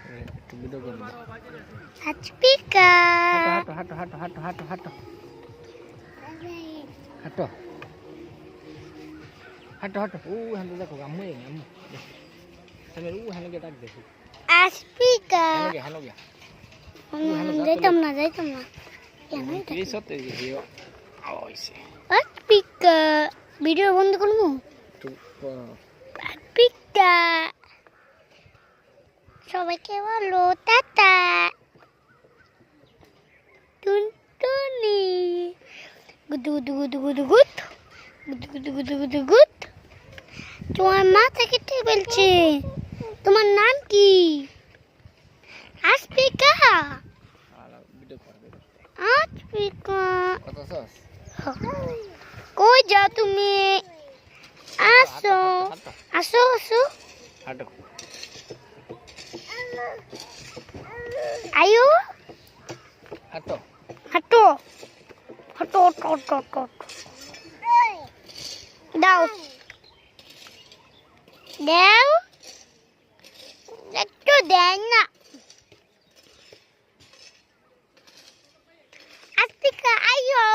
একটু ভিডিও করবো। আজপিকা হাঁটো হাঁটো হাঁটো হাঁটো হাঁটো হাঁটো হাঁটো হাঁটো হাঁটো ও হাঁটো দেখো আম্মু আম্মু সামনে ও হানো গে ডাক দেখো আজপিকা হানো গে যাইতাম না কেন এই সত্যি ভিডিও আইছে আজপিকা ভিডিও বন্ধ করবো আজপিকা সবাইকে বলো টাটা টুনটুনি গুদু গুদু গুদু গুদু গুদ গুদু গুদু গুদু গুদু গুদ তোমার মাথা কেটে ফেলছে তোমার নাম কি আজপিকা আজপিকা কই যাও তুমি আসো আসো আসো হাঁটো আয়ো হাঁটো হাঁটো হাঁটো হাঁটো হাঁটো দাও দাও একটু দেন না আজপিকা আয়ো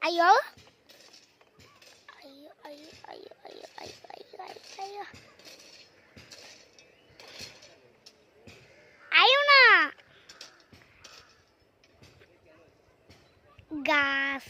আয়ো আয়ো আয়ো আয়ো আয়ো আয়ো আয়ো আয়ো আয়ো না গাছ